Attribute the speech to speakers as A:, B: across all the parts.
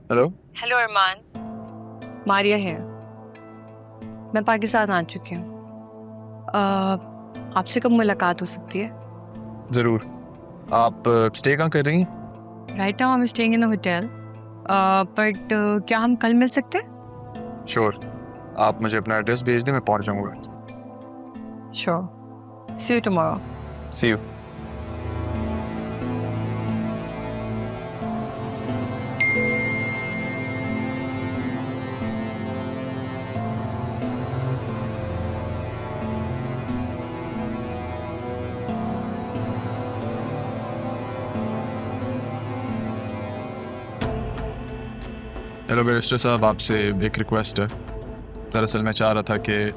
A: Hello.
B: Hello अरमान, मारिया है। मैं पाकिस्तान आ चुकी हूँ। आपसे कब मुलाकात हो सकती है?
A: ज़रूर। आप स्टे कहाँ कर रही हैं?
B: Right now I am staying in a hotel, but क्या हम कल मिल सकते हैं?
A: श्योर। आप मुझे अपना एड्रेस भेज दें, मैं पहुँच जाऊँगा।
B: Sure, see you tomorrow.
A: See you. Hello barrister साहब, आपसे एक रिक्वेस्ट है। दरअसल मैं चाह रहा था कि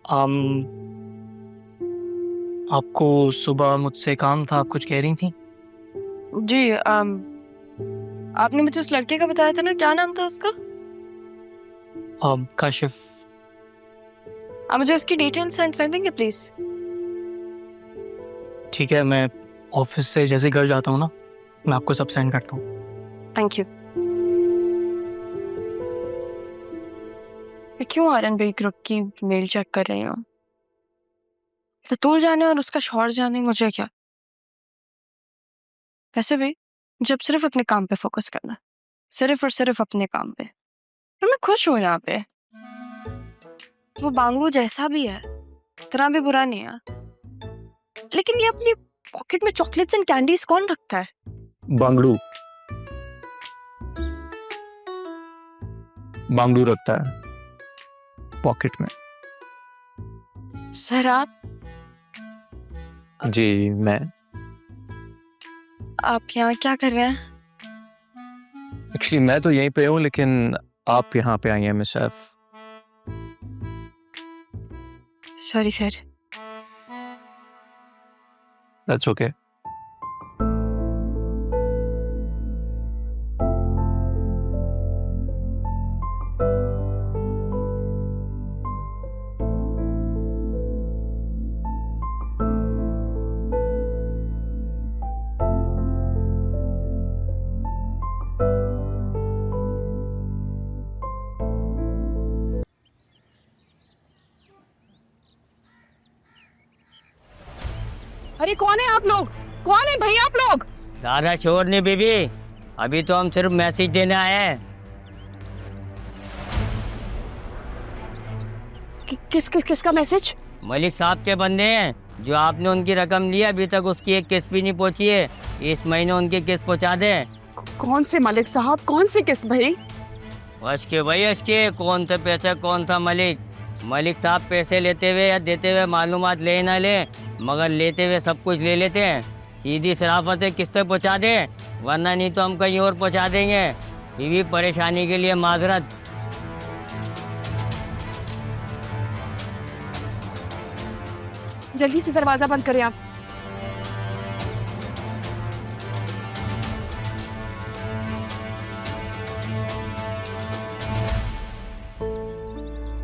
C: आम आपको सुबह मुझसे काम था, आप कुछ कह रही थी?
B: जी, आपने मुझे उस लड़के का बताया था ना, क्या नाम था उसका?
C: काशिफ।
B: आप मुझे उसकी डिटेल्स सेंड कर देंगे प्लीज?
C: ठीक है, मैं ऑफिस से जैसे घर जाता हूँ ना, मैं आपको सब सेंड करता हूँ।
B: Thank you. क्यों आर्यन भाई ग्रुप की मेल चेक कर रही हूँ? बतूल जाने और उसका शौहर जाने, मुझे क्या। वैसे भी जब सिर्फ अपने काम पे फोकस करना, सिर्फ और सिर्फ अपने काम पे, और मैं खुश हूँ यहाँ पे। वो बांगू जैसा भी है, इतना भी बुरा नहीं है, लेकिन ये अपनी पॉकेट में चॉकलेट्स एंड कैंडीज कौन रखता है?
C: बांगड़ू बांगड़ू रखता है पॉकेट में।
B: सर आप
C: जी, मैं
B: यहाँ क्या कर रहे हैं?
C: एक्चुअली मैं तो यहीं पे हूँ, लेकिन आप यहाँ पे आई हैं miss Saif.
B: Sorry sir.
C: That's okay.
D: अरे कौन है आप लोग? कौन है भाई आप लोग?
E: ज्यादा शोर नहीं बीबी, अभी तो हम सिर्फ मैसेज देने आए हैं।
D: किसका मैसेज?
E: मलिक साहब के बंदे हैं, जो आपने उनकी रकम ली, अभी तक उसकी एक किस्त भी नहीं पहुंची है। इस महीने उनकी किस्त पहुंचा दे।
D: कौन से मलिक साहब, कौन से किस्त भाई?
E: अशके भाई अशके, कौन सा पैसा कौन सा मलिक? मलिक साहब पैसे लेते हुए या देते हुए मालूमात ले ना ले, मगर लेते हुए सब कुछ ले लेते हैं। सीधी शराफत से किस्त पहुंचा दे, वरना नहीं तो हम कहीं और पहुंचा देंगे। बीवी परेशानी के लिए माजरत।
D: जल्दी से दरवाजा बंद करें आप।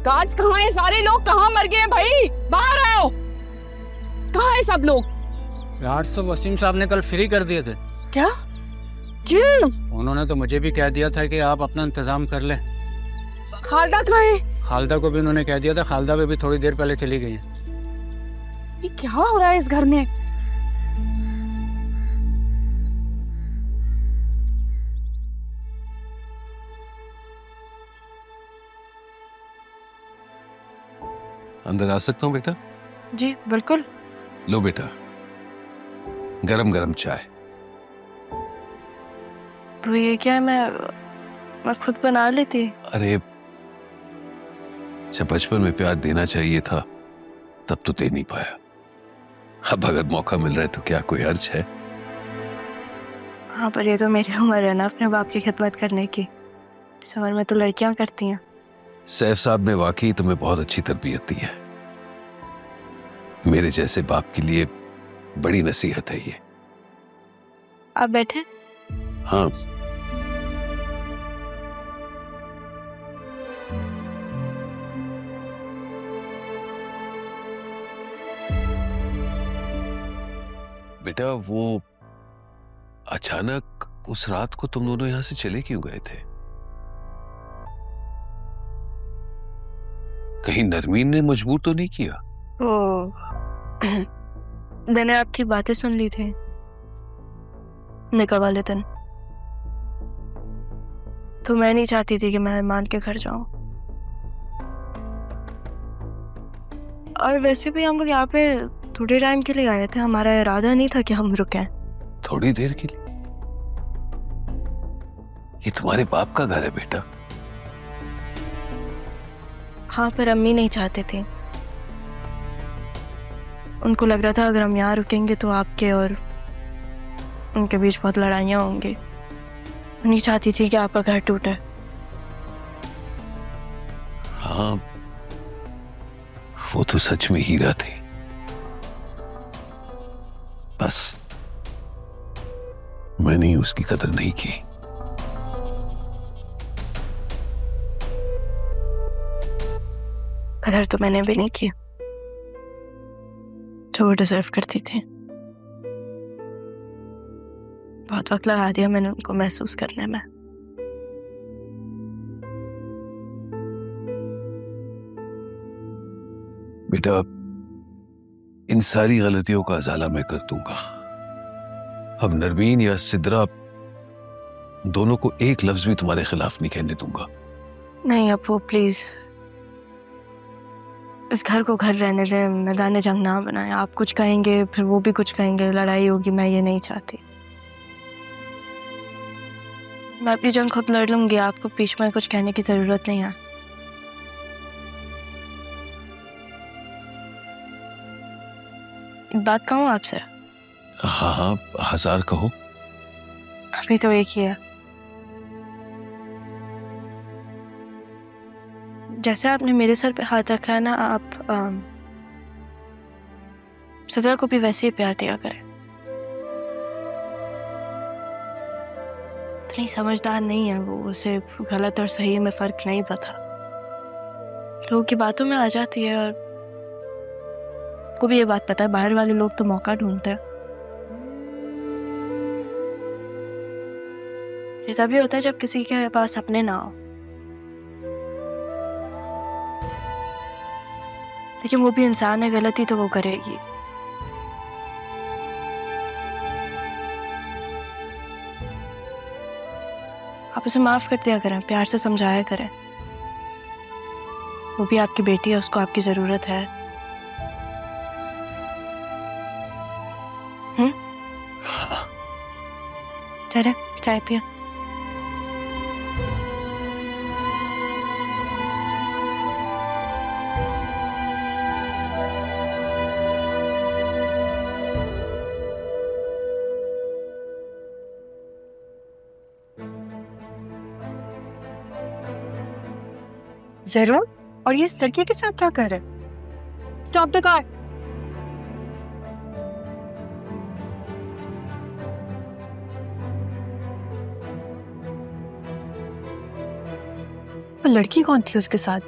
D: गार्ड्स कहाँ हैं? सारे लोग कहाँ मर गए हैं भाई? बाहर आओ। कहाँ हैं सब लोग?
F: यार तो वसीम साहब ने कल फ्री कर दिए थे।
D: क्या? क्यों?
F: उन्होंने तो मुझे भी कह दिया था कि आप अपना इंतजाम कर लें।
D: खालदा कहाँ है?
F: खालदा को भी उन्होंने कह दिया था, खालदा भी थोड़ी देर पहले चली गई है।
D: ये क्या हो रहा है इस घर में?
G: अंदर आ सकता हूँ बेटा?
B: जी बिल्कुल।
G: लो बेटा, गरम गरम चाय।
B: तो ये क्या है, मैं खुद बना लेती।
G: अरे जब बचपन में प्यार देना चाहिए था तब तो दे नहीं पाया। अब अगर मौका मिल रहा है तो क्या कोई अर्ज है?
B: हाँ, पर ये तो मेरी उम्र है ना अपने बाप की खिदमत करने की। इस उम्र में तो लड़कियां करती हैं।
G: सैफ साहब ने वाकई तुम्हें बहुत अच्छी तरबियत दी है। मेरे जैसे बाप के लिए बड़ी नसीहत है ये।
B: आप बैठे।
G: हाँ, बेटा वो अचानक उस रात को तुम दोनों यहां से चले क्यों गए थे? कहीं नरमीन ने मजबूर तो नहीं किया?
B: ओ, मैंने आपकी बातें सुन ली थी निकाह वाले दिन, तो मैं नहीं चाहती थी कि मेहमान के घर जाऊं। और वैसे भी हम लोग यहाँ पे थोड़े टाइम के लिए आए थे, हमारा इरादा नहीं था कि हम रुकें।
G: थोड़ी देर के लिए? ये तुम्हारे बाप का घर है बेटा।
B: हाँ, पर अम्मी नहीं चाहते थे। उनको लग रहा था अगर हम यहाँ रुकेंगे तो आपके और उनके बीच बहुत लड़ाइयाँ होंगी। नहीं चाहती थी कि आपका घर टूटे।
G: हाँ, वो तो सच में हीरा थी। बस मैंने ही उसकी कदर नहीं की।
B: कदर तो मैंने भी नहीं की जो वो डिजर्व करती थी। बहुत वक्त लगा दिया मैंने उनको महसूस करने में।
G: बेटा, इन सारी गलतियों का अजाला मैं कर दूंगा। अब नरमीन या सिद्रा दोनों को एक लफ्ज भी तुम्हारे खिलाफ नहीं कहने दूंगा।
B: नहीं अपू, प्लीज इस घर को घर रहने दें, मैदान जंग ना बनाए। आप कुछ कहेंगे फिर वो भी कुछ कहेंगे, लड़ाई होगी। मैं ये नहीं चाहती। मैं अपनी जंग खुद लड़ लूंगी, आपको बीच में कुछ कहने की जरूरत नहीं है। एक बात कहूँ आपसे?
G: हाँ हाँ, 1000 कहो।
B: अभी तो एक ही है। जैसे आपने मेरे सर पे हाथ रखा है ना, आप सजा को भी वैसे ही प्यार दिया करें। इतनी समझदार नहीं है वो, उसे गलत और सही में फर्क नहीं पता। लोगों की बातों में आ जाती है। और को भी ये बात पता है, बाहर वाले लोग तो मौका ढूंढते हैं। ये तभी होता है जब किसी के पास अपने ना हो। लेकिन वो भी इंसान है, गलती तो वो करेगी। आप उसे माफ कर दिया करें, प्यार से समझाया करें। वो भी आपकी बेटी है, उसको आपकी जरूरत है। चले चाय पिया।
H: जरूर। और ये इस लड़के के साथ क्या कर रहे हैं?
D: Stop the car.
H: वो लड़की कौन थी उसके साथ?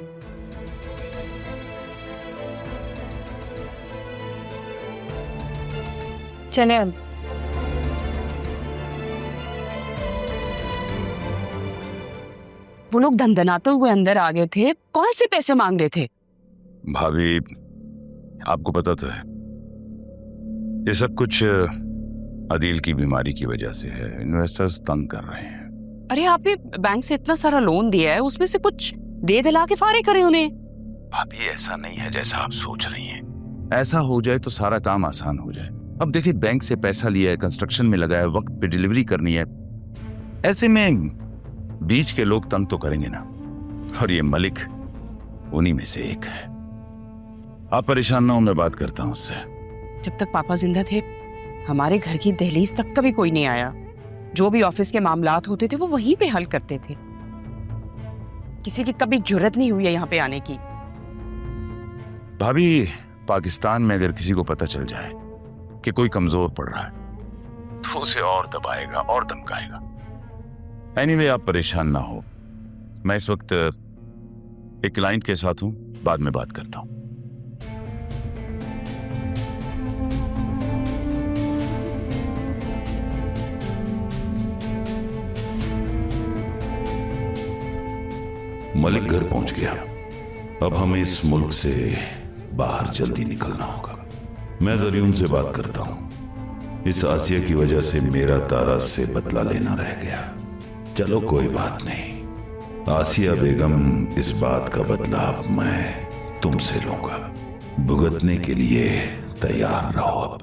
D: चले अब। वो लोग धंधनाते हुए अंदर आ गए थे। कौन से पैसे मांग रहे थे?
I: भाभी, आपको पता तो है ये सब कुछ अदील की बीमारी की वजह से है। इन्वेस्टर्स तंग कर रहे हैं।
D: अरे आपने बैंक से इतना सारा लोन दिया है, उसमें से कुछ दे दिला के फारे करे उन्हें।
I: भाभी, ऐसा नहीं है जैसा आप सोच रही हैं। ऐसा हो जाए तो सारा काम आसान हो जाए। अब देखिए, बैंक से पैसा लिया है, कंस्ट्रक्शन में लगाया, वक्त पे डिलीवरी करनी है। ऐसे में बीच के लोग तंग तो करेंगे ना। और ये मलिक उन्हीं में से एक है। आप परेशान ना हो, मैं बात करता हूं उससे।
D: जब तक पापा जिंदा थे हमारे घर की दहलीज तक कभी कोई नहीं आया। जो भी ऑफिस के मामलात होते थे वो वहीं पे हल करते थे। किसी की कभी जुर्रत नहीं हुई है यहाँ पे आने की।
I: भाभी, पाकिस्तान में अगर किसी को पता चल जाए कि कोई कमजोर पड़ रहा है तो उसे और दबाएगा और धमकाएगा। एनीवे, आप परेशान ना हो, मैं इस वक्त एक क्लाइंट के साथ हूं, बाद में बात करता हूं।
J: मलिक घर पहुंच गया। अब हमें इस मुल्क से बाहर जल्दी निकलना होगा। मैं जरियम से बात करता हूं। इस आसिया की वजह से मेरा तारा से बदला लेना रह गया। चलो कोई बात नहीं, आसिया बेगम, इस बात का बदला अब मैं तुमसे लूंगा। भुगतने के लिए तैयार रहो। अब